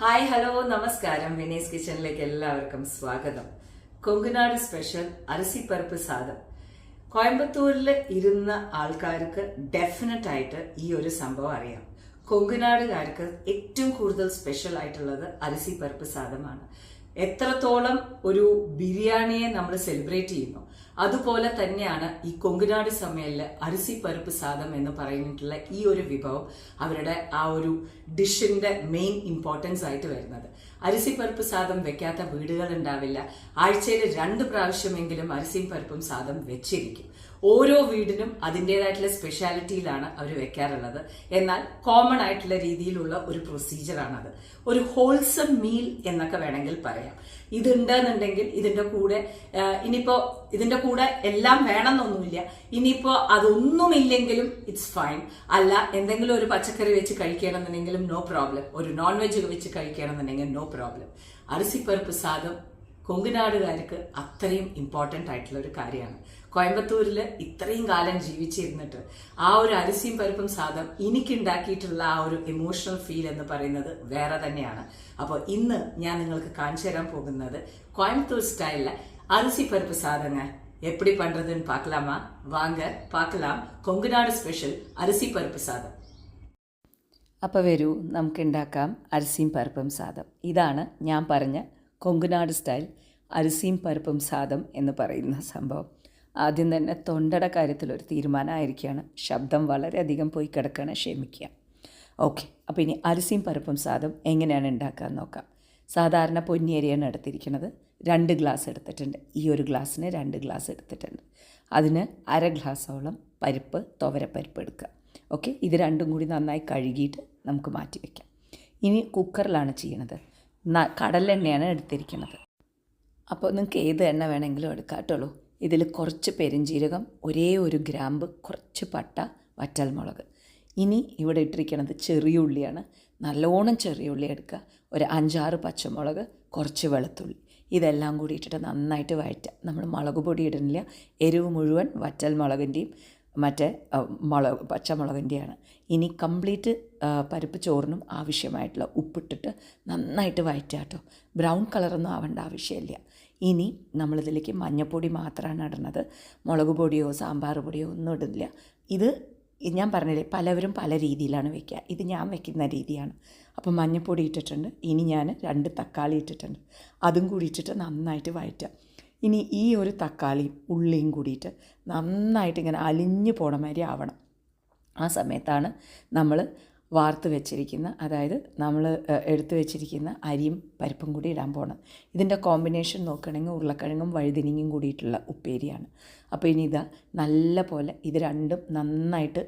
Hi hello നമസ്കാരം. വിനീസ് കിച്ചണിലേക്ക് എല്ലാവർക്കും സ്വാഗതം. കൊങ്കുനാട് സ്പെഷ്യൽ അരസിപ്പരിപ്പ് സാദം. കോയമ്പത്തൂരിൽ ഇരുന്ന ആൾക്കാർക്ക് ഡെഫിനറ്റ് ആയിട്ട് ഈ ഒരു സംഭവം അറിയാം. കൊങ്കുനാടുകാർക്ക് ഏറ്റവും കൂടുതൽ സ്പെഷ്യൽ ആയിട്ടുള്ളത് അരസിപ്പരിപ്പ് സാദമാണ്. എത്രത്തോളം ഒരു ബിരിയാണിയെ നമ്മൾ സെലിബ്രേറ്റ് ചെയ്യുന്നു, അതുപോലെ തന്നെയാണ് ഈ കൊങ്കുനാട് സമ്മേളില് അരസിപ്പരിപ്പ് സാദം എന്ന് പറഞ്ഞിട്ടുള്ള ഈ ഒരു വിഭവം അവരുടെ ആ ഒരു ഡിഷിന്റെ മെയിൻ ഇമ്പോർട്ടൻസ് ആയിട്ട് വരുന്നത്. അരസിപ്പരിപ്പ് സാദം വെക്കാത്ത വീടുകൾ ഉണ്ടാവില്ല. ആഴ്ചയിൽ 2 പ്രാവശ്യമെങ്കിലും അരസിയും പരിപ്പും സാദം വെച്ചിരിക്കും. ഓരോ വീടിനും അതിൻ്റെതായിട്ടുള്ള സ്പെഷ്യാലിറ്റിയിലാണ് അവർ വെക്കാറുള്ളത്. എന്നാൽ കോമൺ ആയിട്ടുള്ള രീതിയിലുള്ള ഒരു പ്രൊസീജിയറാണത്. ഒരു ഹോൾസം മീൽ എന്നൊക്കെ വേണമെങ്കിൽ പറയാം. ഇതുണ്ടെന്നുണ്ടെങ്കിൽ ഇതിന്റെ കൂടെ ഇതിന്റെ കൂടെ എല്ലാം വേണമെന്നൊന്നുമില്ല. ഇനിയിപ്പോ അതൊന്നുമില്ലെങ്കിലും ഇറ്റ്സ് ഫൈൻ. അല്ല, എന്തെങ്കിലും ഒരു പച്ചക്കറി വെച്ച് കഴിക്കണമെന്നുണ്ടെങ്കിലും നോ പ്രോബ്ലം. ഒരു നോൺ വെജ് വെച്ച് കഴിക്കണമെന്നുണ്ടെങ്കിൽ നോ പ്രോബ്ലം. അരസിപ്പരിപ്പ് സാദം കൊങ്കുനാടുകാർക്ക് അത്രയും ഇമ്പോർട്ടൻ്റ് ആയിട്ടുള്ള ഒരു കാര്യമാണ്. കോയമ്പത്തൂരിൽ ഇത്രയും കാലം ജീവിച്ചിരുന്നിട്ട് ആ ഒരു അരസിയും പരിപ്പും സാദം എനിക്കുണ്ടാക്കിയിട്ടുള്ള ആ ഒരു ഇമോഷണൽ ഫീൽ എന്ന് പറയുന്നത് വേറെ തന്നെയാണ്. അപ്പോൾ ഇന്ന് ഞാൻ നിങ്ങൾക്ക് കാണിച്ചു തരാൻ പോകുന്നത് കോയമ്പത്തൂർ സ്റ്റൈലിലെ അരസി പരിപ്പ് സാദங்க எப்படி பண்றதுன்னு பார்க்கலாமா? வாங்க பார்க்கலாம். കൊങ്കുനാട് സ്പെഷ്യൽ അരസി പരിപ്പ് സാദം. അപ്പോൾ വരൂ, നമുക്ക് ഉണ്ടാക്കാം അരസിയും പരിപ്പും സാദം. ഇതാണ് ഞാൻ പറഞ്ഞ കൊങ്കുനാട് സ്റ്റൈൽ അരസിയും പരിപ്പും സാദം എന്ന് പറയുന്ന സംഭവം. ആദ്യം തന്നെ തൊണ്ടയുടെ കാര്യത്തിലൊരു തീരുമാനമായിരിക്കുകയാണ്. ശബ്ദം വളരെയധികം പോയി കിടക്കുകയാണ്, ക്ഷമിക്കുക. ഓക്കെ, അപ്പോൾ ഇനി അരസിയും പരിപ്പും സാദം എങ്ങനെയാണ് ഉണ്ടാക്കാമെന്ന് നോക്കാം. സാധാരണ പൊന്നിയരിയാണ് എടുത്തിരിക്കുന്നത്. 2 ഗ്ലാസ് എടുത്തിട്ടുണ്ട്. ഈ ഒരു ഗ്ലാസ്സിന് 2 ഗ്ലാസ് എടുത്തിട്ടുണ്ട്. അതിന് 1/2 ഗ്ലാസോളം പരിപ്പ്, തുവരപ്പരിപ്പ് എടുക്കുക. ഓക്കെ, ഇത് രണ്ടും കൂടി നന്നായി കഴുകിയിട്ട് നമുക്ക് മാറ്റി വയ്ക്കാം. ഇനി കുക്കറിലാണ് ചെയ്യണത്. കടലെണ്ണയാണ് എടുത്തിരിക്കുന്നത്. അപ്പോൾ നിങ്ങൾക്ക് ഏത് എണ്ണ വേണമെങ്കിലും എടുക്കാം കേട്ടുള്ളൂ. ഇതിൽ കുറച്ച് പെരുംജീരകം, ഒരേ ഒരു ഗ്രാമ്പ്, കുറച്ച് പട്ട, വറ്റൽമുളക്. ഇനി ഇവിടെ ഇട്ടിരിക്കുന്നത് ചെറിയ ഉള്ളിയാണ്. നല്ലോണം ചെറിയ ഉള്ളി എടുക്കുക. ഒരു 5-6 പച്ചമുളക്, കുറച്ച് വെളുത്തുള്ളി. ഇതെല്ലാം കൂടി ഇട്ടിട്ട് നന്നായിട്ട് വഴറ്റുക. നമ്മൾ മുളക് പൊടി ഇടുന്നില്ല. എരിവ് മുഴുവൻ വറ്റൽമുളകിൻ്റെയും മറ്റേ പച്ചമുളകിൻ്റെയാണ്. ഇനി കംപ്ലീറ്റ് പരിപ്പ് ചോറിനും ആവശ്യമായിട്ടുള്ള ഉപ്പിട്ടിട്ട് നന്നായിട്ട് വഴറ്റുക കേട്ടോ. ബ്രൗൺ കളറൊന്നും ആവേണ്ട ആവശ്യമില്ല. ഇനി നമ്മളിതിലേക്ക് മഞ്ഞൾപ്പൊടി മാത്രമാണ് ഇടുന്നത്. മുളക് പൊടിയോ സാമ്പാർ പൊടിയോ ഒന്നും ഇടില്ല. ഇത് ഞാൻ പറഞ്ഞില്ലേ, പലവരും പല രീതിയിലാണ് വയ്ക്കുക. ഇത് ഞാൻ വയ്ക്കുന്ന രീതിയാണ്. അപ്പോൾ മഞ്ഞൾപ്പൊടി ഇട്ടിട്ടുണ്ട്. ഇനി ഞാൻ 2 തക്കാളി ഇട്ടിട്ടുണ്ട്. അതും കൂടി ഇട്ടിട്ട് നന്നായിട്ട് വഴറ്റുക. ഇനി ഈ ഒരു തക്കാളിയും ഉള്ളിയും കൂടിയിട്ട് നന്നായിട്ട് ഇങ്ങനെ അലിഞ്ഞു പോണ മാതിരി ആവണം. ആ സമയത്താണ് നമ്മൾ വാർത്ത് വെച്ചിരിക്കുന്ന, അതായത് നമ്മൾ എടുത്തു വെച്ചിരിക്കുന്ന അരിയും പരിപ്പും കൂടി ഇടാൻ പോകണം. ഇതിൻ്റെ കോമ്പിനേഷൻ നോക്കുകയാണെങ്കിൽ ഉരുളക്കിഴങ്ങും വഴുതിനങ്ങയും കൂടിയിട്ടുള്ള ഉപ്പേരിയാണ്. അപ്പോൾ ഇനി ഇതാ നല്ല പോലെ ഇത് രണ്ടും നന്നായിട്ട്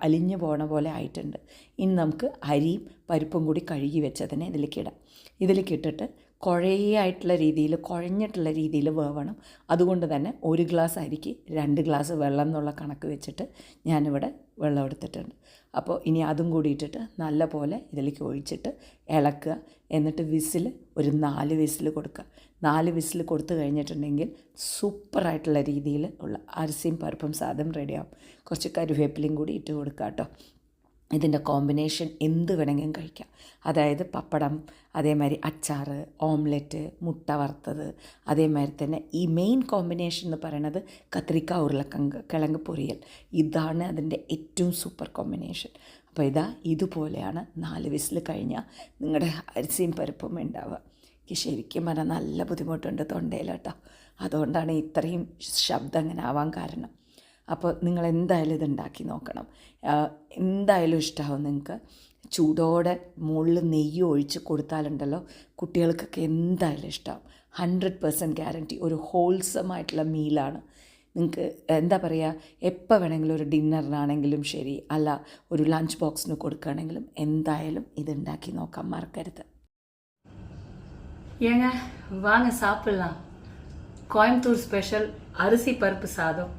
അലിഞ്ഞു പോകണ പോലെ ആയിട്ടുണ്ട്. ഇനി നമുക്ക് അരിയും പരിപ്പും കൂടി കഴുകി വെച്ചതിനെ ഇതിലേക്ക് ഇടാം. ഇതിലേക്ക് ഇട്ടിട്ട് കുഴഞ്ഞിട്ടുള്ള രീതിയിൽ വേവണം. അതുകൊണ്ട് തന്നെ 1 ഗ്ലാസ് അരിക്ക് 2 ഗ്ലാസ് വെള്ളം എന്നുള്ള കണക്ക് വെച്ചിട്ട് ഞാനിവിടെ വെള്ളം എടുത്തിട്ടുണ്ട്. അപ്പോൾ ഇനി അതും കൂടി ഇട്ടിട്ട് നല്ല പോലെ ഇതിലേക്ക് ഒഴിച്ചിട്ട് ഇളക്കുക. എന്നിട്ട് ഒരു 4 വിസിൽ കൊടുക്കുക. 4 വിസിൽ കൊടുത്തു കഴിഞ്ഞിട്ടുണ്ടെങ്കിൽ സൂപ്പറായിട്ടുള്ള രീതിയിൽ ഉള്ള അരസിയും പരിപ്പും സാദം റെഡിയാവും. കുറച്ച് കറിവേപ്പിലയും കൂടി ഇട്ട് കൊടുക്കുക കേട്ടോ. ഇതിൻ്റെ കോമ്പിനേഷൻ എന്ത് വേണമെങ്കിലും കഴിക്കാം. അതായത് പപ്പടം, അതേമാതിരി അച്ചാർ, ഓംലെറ്റ്, മുട്ട വറുത്തത്. അതേമാതിരി തന്നെ ഈ മെയിൻ കോമ്പിനേഷൻ എന്ന് പറയുന്നത് കത്രിക്ക ഉരുളക്കിഴങ്ങ് പൊരിയൽ. ഇതാണ് അതിൻ്റെ ഏറ്റവും സൂപ്പർ കോമ്പിനേഷൻ. അപ്പോൾ ഇതുപോലെയാണ് 4 വിസിൽ കഴിഞ്ഞാൽ നിങ്ങളുടെ അരസിയും പരിപ്പും ഉണ്ടാവുക. എനിക്ക് ശരിക്കും പറഞ്ഞാൽ നല്ല ബുദ്ധിമുട്ടുണ്ട് തൊണ്ടയിൽ കേട്ടോ. അതുകൊണ്ടാണ് ഇത്രയും ശബ്ദം അങ്ങനെ ആവാൻ കാരണം. അപ്പോൾ നിങ്ങൾ എന്തായാലും ഇതുണ്ടാക്കി നോക്കണം. എന്തായാലും ഇഷ്ടമാവും നിങ്ങൾക്ക്. ചൂടോടെ മുകളിൽ നെയ്യ് ഒഴിച്ച് കൊടുത്താലുണ്ടല്ലോ, കുട്ടികൾക്കൊക്കെ എന്തായാലും ഇഷ്ടമാവും. 100% ഗ്യാരണ്ടി. ഒരു ഹോൾസമായിട്ടുള്ള മീലാണ്. നിങ്ങൾക്ക് എന്താ പറയുക, എപ്പോൾ വേണമെങ്കിലും ഒരു ഡിന്നറിനാണെങ്കിലും ശരി, അല്ല ഒരു ലഞ്ച് ബോക്സിന് കൊടുക്കുകയാണെങ്കിലും എന്തായാലും ഇതുണ്ടാക്കി നോക്കാൻ മറക്കരുത്. ஏங்க வாங்க சாப்பிடலாம். கோயம்புத்தூர் ஸ்பெஷல் அரிசி பருப்பு சாதம்,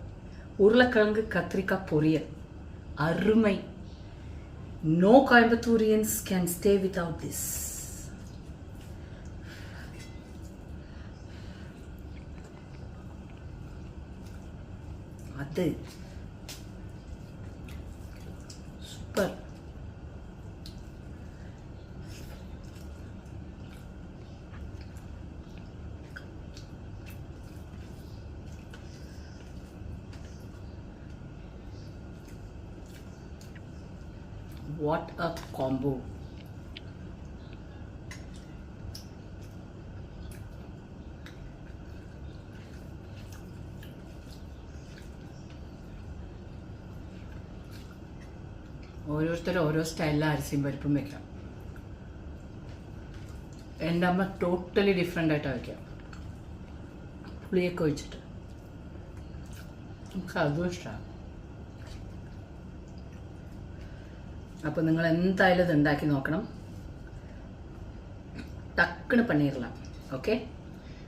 உருளைக்கிழங்கு கத்திரிக்காய் பொரியல். அருமை. No Coimbaturians can stay without this. அது சூப்பர். What A combo. ഓരോരുത്തരും ഓരോ സ്റ്റൈലിലാണ് അരിസിയും പരിപ്പും വെക്കാം. എൻ്റെ അമ്മ ടോട്ടലി ഡിഫറെൻ്റ് ആയിട്ടാണ് വയ്ക്കാം, പുളിയൊക്കെ ഒഴിച്ചിട്ട്. നമുക്ക് അതും ഇഷ്ടമാണ്. അപ്പോൾ നിങ്ങൾ എന്തായാലും ഇത് ഉണ്ടാക്കി നോക്കണം. ടക്കിന് പണിയിരലാം. ഓക്കെ,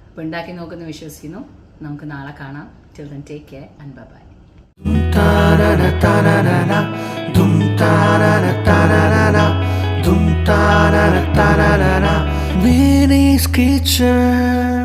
അപ്പോൾ ഉണ്ടാക്കി നോക്കുന്ന വിശ്വസിക്കുന്നു. നമുക്ക് നാളെ കാണാം. Till then take care and bye bye. Vinny's Kitchen.